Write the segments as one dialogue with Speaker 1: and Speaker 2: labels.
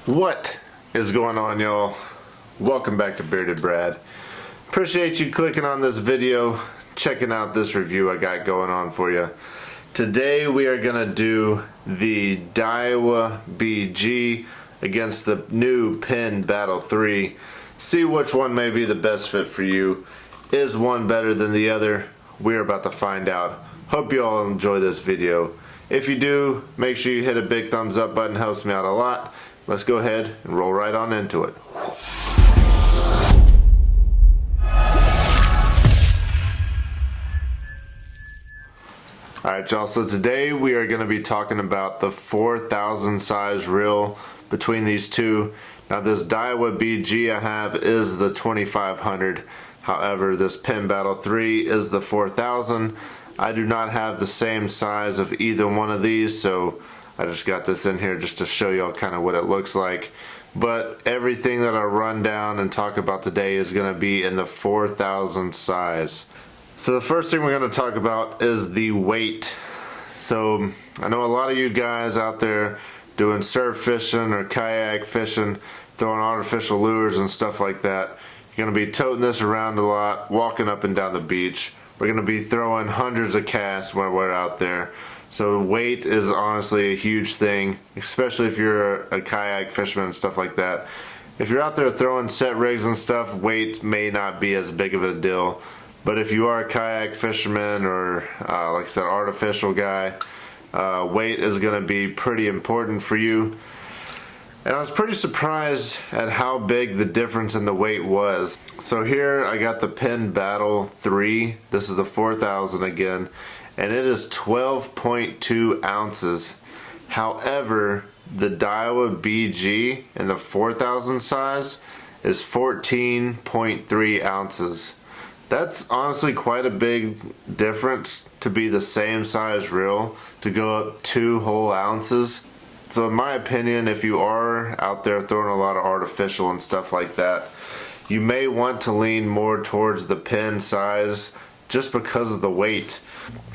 Speaker 1: What is going on, y'all? Welcome back to Bearded Brad. Appreciate you clicking on this video, checking out this review I got going on for you. Today we are gonna do the Daiwa BG against the new Penn Battle 3. See which one may be the best fit for you. Is one better than the other? We're about to find out. Hope you all enjoy this video. If you do, make sure you hit a big thumbs up button, helps me out a lot. Let's go ahead and roll right on into it. Alright y'all, so today we are going to be talking about the 4,000 size reel between these two. Now this Daiwa BG I have is the 2,500. However, this Penn Battle 3 is the 4,000. I do not have the same size of either one of these, so I just got this in here just to show y'all kind of what it looks like. But everything that I run down and talk about today is going to be in the 4,000 size. So the first thing we're going to talk about is the weight. So I know a lot of you guys out there doing surf fishing or kayak fishing, throwing artificial lures and stuff like that. You're going to be toting this around a lot, walking up and down the beach. We're going to be throwing hundreds of casts when we're out there. So weight is honestly a huge thing, especially if you're a kayak fisherman and stuff like that. If you're out there throwing set rigs and stuff, weight may not be as big of a deal. But if you are a kayak fisherman or like I said, artificial guy, weight is going to be pretty important for you. And I was pretty surprised at how big the difference in the weight was. So here I got the Penn Battle 3. This is the 4,000 again. And it is 12.2 ounces. However, the Daiwa BG in the 4,000 size is 14.3 ounces. That's honestly quite a big difference to be the same size reel, to go up 2 whole ounces. So in my opinion, if you are out there throwing a lot of artificial and stuff like that, you may want to lean more towards the Penn size just because of the weight.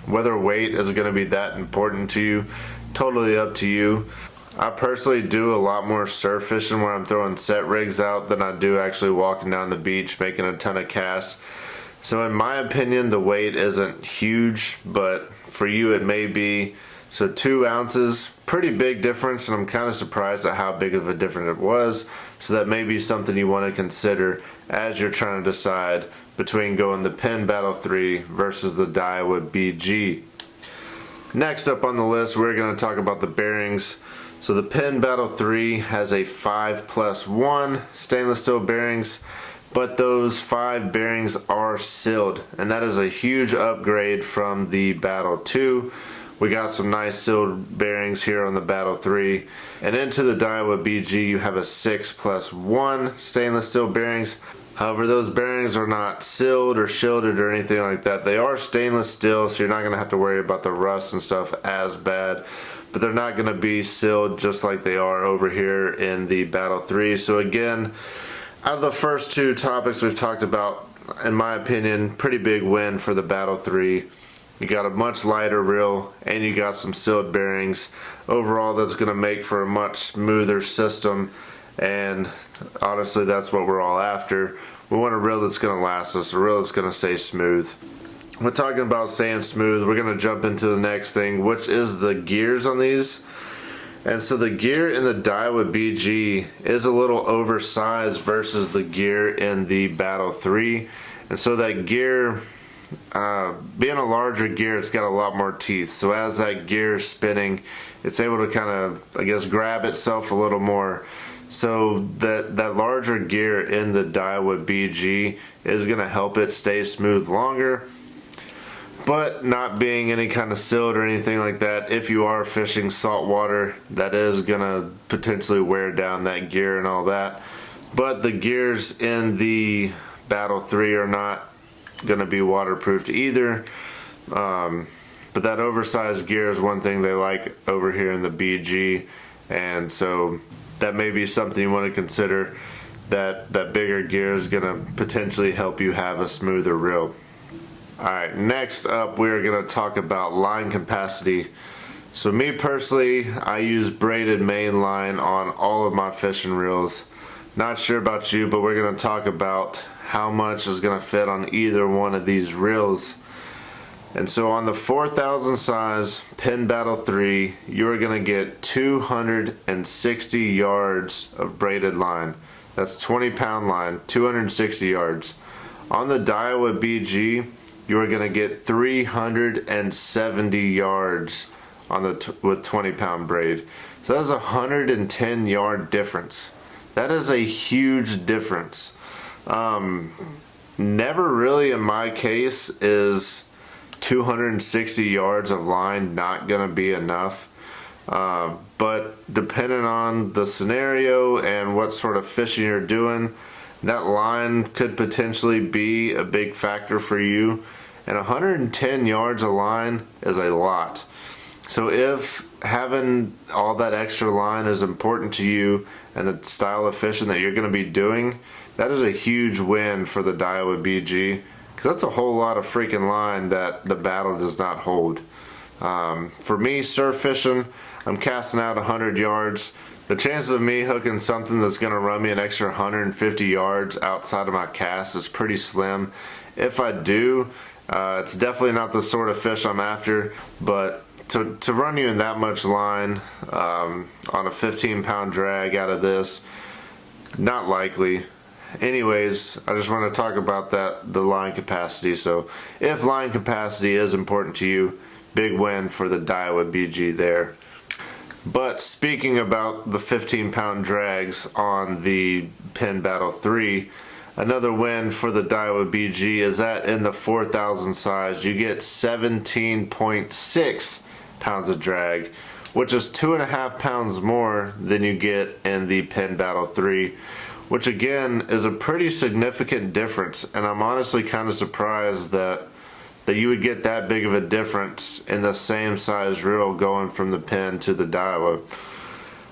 Speaker 1: Whether weight is going to be that important to you, totally up to you. I personally do a lot more surf fishing where I'm throwing set rigs out than I do actually walking down the beach making a ton of casts. So in my opinion, the weight isn't huge, but for you it may be. So 2 ounces, pretty big difference, and I'm kind of surprised at how big of a difference it was. So that may be something you want to consider as you're trying to decide between going the Penn Battle 3 versus the Daiwa BG. Next up on the list, we're going to talk about the bearings. So the Penn Battle 3 has a 5+1 stainless steel bearings, but those 5 bearings are sealed, and that is a huge upgrade from the Battle 2. We got some nice sealed bearings here on the Battle 3. And into the Daiwa BG you have a 6+1 stainless steel bearings. However, those bearings are not sealed or shielded or anything like that. They are stainless steel, so you're not going to have to worry about the rust and stuff as bad. But they're not going to be sealed just like they are over here in the Battle 3. So again, out of the first 2 topics we've talked about, in my opinion, pretty big win for the Battle 3. You got a much lighter reel and you got some sealed bearings. Overall, that's going to make for a much smoother system, and honestly that's what we're all after. We want a reel that's going to last us, a reel that's going to stay smooth. We're talking about staying smooth. We're going to jump into the next thing, which is the gears on these. And so the gear in the Daiwa BG is a little oversized versus the gear in the Battle 3. And so that gear, being a larger gear, it's got a lot more teeth. So as that gear is spinning, it's able to kind of, I guess, grab itself a little more. So that larger gear in the Daiwa BG is going to help it stay smooth longer. But not being any kind of sealed or anything like that, if you are fishing saltwater, that is going to potentially wear down that gear and all that. But the gears in the Battle 3 are not going to be waterproofed either. But that oversized gear is one thing they like over here in the BG, and so that may be something you want to consider. That bigger gear is going to potentially help you have a smoother reel. Alright, next up we're going to talk about line capacity. So me personally, I use braided main line on all of my fishing reels. Not sure about you, but we're going to talk about how much is going to fit on either one of these reels. And so on the 4,000 size Penn Battle 3, you're going to get 260 yards of braided line. That's 20-pound line, 260 yards. On the Daiwa BG, you are going to get 370 yards on the with 20-pound braid. So that's a 110 yard difference. That is a huge difference. Never really in my case is 260 yards of line not gonna be enough, but depending on the scenario and what sort of fishing you're doing, that line could potentially be a big factor for you. And 110 yards of line is a lot. So if having all that extra line is important to you and the style of fishing that you're going to be doing, that is a huge win for the Daiwa BG, because that's a whole lot of freaking line that the Battle does not hold. For me, surf fishing, I'm casting out 100 yards. The chances of me hooking something that's going to run me an extra 150 yards outside of my cast is pretty slim. If I do, it's definitely not the sort of fish I'm after, but to run you in that much line on a 15-pound drag out of this, not likely. Anyways, I just want to talk about the line capacity. So if line capacity is important to you, big win for the Daiwa BG there. But speaking about the 15-pound drags on the Penn Battle 3, another win for the Daiwa BG is that in the 4,000 size you get 17.6 pounds of drag, which is 2.5 pounds more than you get in the Penn Battle 3, which again is a pretty significant difference. And I'm honestly kind of surprised that you would get that big of a difference in the same size reel going from the Penn to the Daiwa.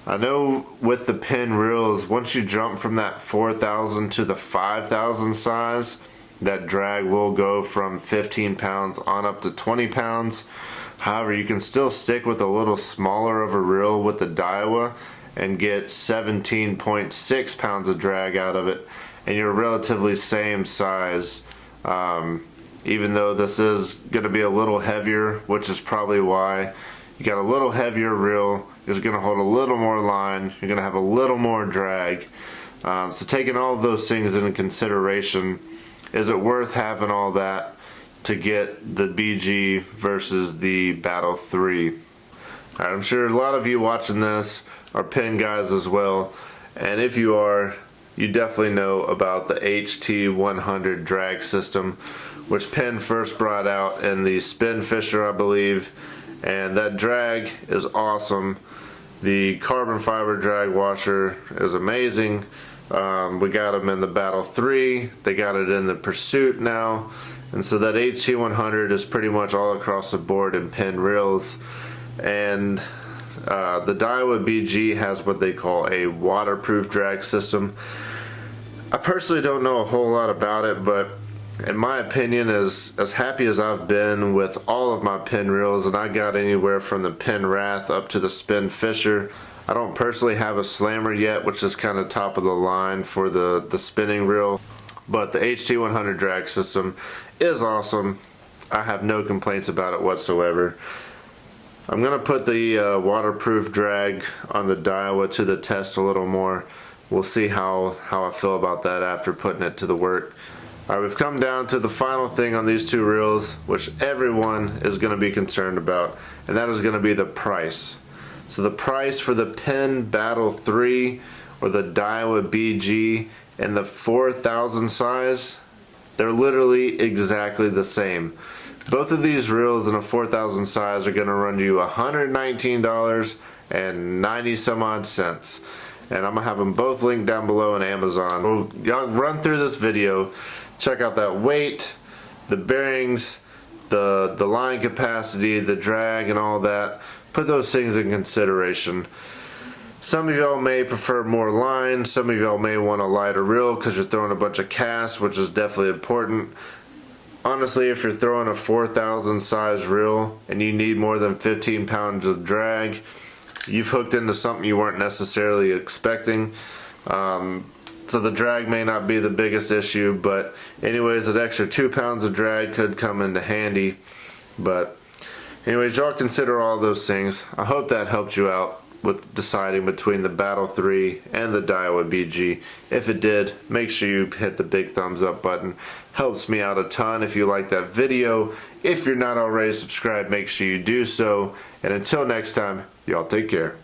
Speaker 1: I know with the Penn reels, once you jump from that 4,000 to the 5,000 size, that drag will go from 15 pounds on up to 20 pounds. However, you can still stick with a little smaller of a reel with the Daiwa and get 17.6 pounds of drag out of it, and you're relatively same size. Even though this is going to be a little heavier, which is probably why you got a little heavier reel. It's going to hold a little more line. You're going to have a little more drag. So taking all of those things into consideration, is it worth having all that to get the BG versus the Battle 3? Alright, I'm sure a lot of you watching this are Penn guys as well, and if you are, you definitely know about the HT100 drag system, which Penn first brought out in the Spin Fisher, I believe, and that drag is awesome. The carbon fiber drag washer is amazing. We got them in the Battle 3, they got it in the Pursuit now, and so that HT100 is pretty much all across the board in Penn reels. And the Daiwa BG has what they call a waterproof drag system. I personally don't know a whole lot about it, but in my opinion, as happy as I've been with all of my Penn reels, and I got anywhere from the Penn Wrath up to the Spin Fisher. I don't personally have a slammer yet, which is kind of top of the line for the spinning reel, but the HT100 drag system is awesome. I have no complaints about it whatsoever. I'm going to put the waterproof drag on the Daiwa to the test a little more. We'll see how I feel about that after putting it to the work. Alright, we've come down to the final thing on these two reels, which everyone is going to be concerned about, and that is going to be the price. So the price for the Penn Battle 3 or the Daiwa BG and the 4,000 size, they're literally exactly the same. Both of these reels in a 4,000 size are going to run you $119.90 some odd cents. And I'm going to have them both linked down below in Amazon. Well, y'all run through this video, check out that weight, the bearings, the line capacity, the drag and all that. Put those things in consideration. Some of y'all may prefer more line, some of y'all may want a lighter reel because you're throwing a bunch of casts, which is definitely important. honestly, if you're throwing a 4,000 size reel and you need more than 15 pounds of drag, you've hooked into something you weren't necessarily expecting. So the drag may not be the biggest issue, but anyways, an extra 2 pounds of drag could come into handy. But anyways, y'all consider all those things. I hope that helped you out with deciding between the Battle 3 and the Daiwa BG. If it did, make sure you hit the big thumbs up button. Helps me out a ton if you like that video. If you're not already subscribed, make sure you do so. And until next time, y'all take care.